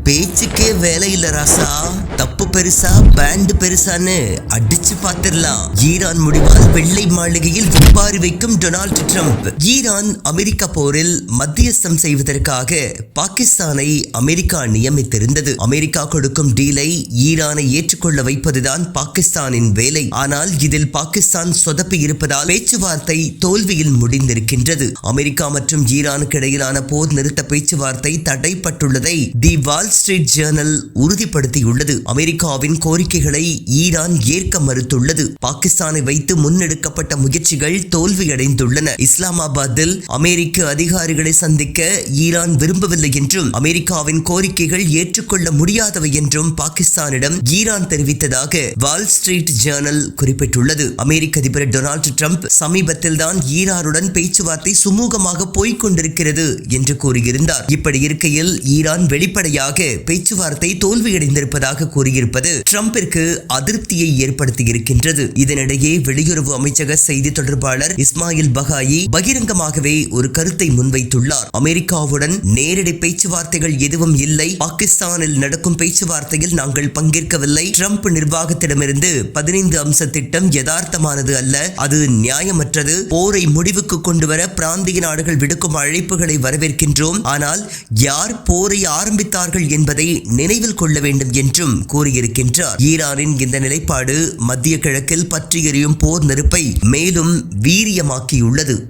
பேச்சுக்கே வேலை இல்ல ராசா. தப்பு பெருசா பேண்ட் பெருசான்னு அடிச்சு பார்த்திடலாம். ஈரான் முடிவால் வெள்ளை மாளிகையில் ஒப்பாரி வைக்கும் டொனால்டு ட்ரம்ப். ஈரான் அமெரிக்கா போரில் மத்தியஸ்தம் செய்வதற்காக பாகிஸ்தானை அமெரிக்கா நியமித்திருந்தது. அமெரிக்கா கொடுக்கும் டீலை ஈரானை ஏற்றுக்கொள்ள வைப்பதுதான் பாகிஸ்தானின் வேலை. ஆனால் இதில் பாகிஸ்தான் சொதப்பி இருப்பதால் பேச்சுவார்த்தை தோல்வியில் முடிந்திருக்கின்றது. அமெரிக்கா மற்றும் ஈரானுக்கு இடையிலான போர் நிறுத்த பேச்சுவார்த்தை தடைப்பட்டுள்ளதை தி வால் ஸ்ட்ரீட் ஜேர்னல் உறுதிப்படுத்தியுள்ளது. அமெரிக்காவின் கோரிக்கைகளை ஈரான் ஏற்க மறுத்துள்ளது. பாகிஸ்தானை வைத்து முன்னெடுக்கப்பட்ட முயற்சிகள் தோல்வியடைந்துள்ளன. இஸ்லாமாபாத்தில் அமெரிக்க அதிகாரிகளை சந்திக்க ஈரான் விரும்பவில்லை என்றும் அமெரிக்காவின் கோரிக்கைகள் ஏற்றுக்கொள்ள முடியாதவை என்றும் பாகிஸ்தானிடம் ஈரான் தெரிவித்ததாக வால் ஸ்ட்ரீட் ஜேர்னல் குறிப்பிட்டுள்ளது. அமெரிக்க அதிபர் டொனால்டு ட்ரம்ப் சமீபத்தில் தான் ஈரானுடன் பேச்சுவார்த்தை சுமூகமாக போய்கொண்டிருக்கிறது என்று கூறியிருந்தார். இப்படி இருக்கையில் ஈரான் வெளிப்படையாக பேச்சுவார்த்தை தோல்வியடைந்திருப்பதாக கூறியிருப்பது ட்ரம்பிற்கு அதிருப்தியை ஏற்படுத்தியிருக்கின்றது. இதனிடையே வெளியுறவு அமைச்சக செய்தி தொடர்பாளர் இஸ்மாயில் பகாயி பகிரங்கமாகவே ஒரு கருத்தை முன்வைத்துள்ளார். அமெரிக்காவுடன் நேரடி பேச்சுவார்த்தைகள் எதுவும் இல்லை. பாகிஸ்தானில் நடக்கும் பேச்சுவார்த்தையில் நாங்கள் பங்கேற்கவில்லை. ட்ரம்ப் நிர்வாகத்திடமிருந்து 15 அம்ச திட்டம் யதார்த்தமானது அல்ல, அது நியாயமற்றது. போரை முடிவுக்கு கொண்டுவர பிராந்திய நாடுகள் விடுக்கும் அழைப்புகளை வரவேற்கின்றோம். ஆனால் யார் போரை ஆரம்பித்தார்கள் என்பதை நினைவில் கொள்ள வேண்டும் என்றும் கூறியிருக்கின்றார். ஈரானின் இந்த நிலைப்பாடு மத்திய கிழக்கில் பற்றி எரியும் போர் நெருப்பை மேலும் வீரியமாக்கியுள்ளது.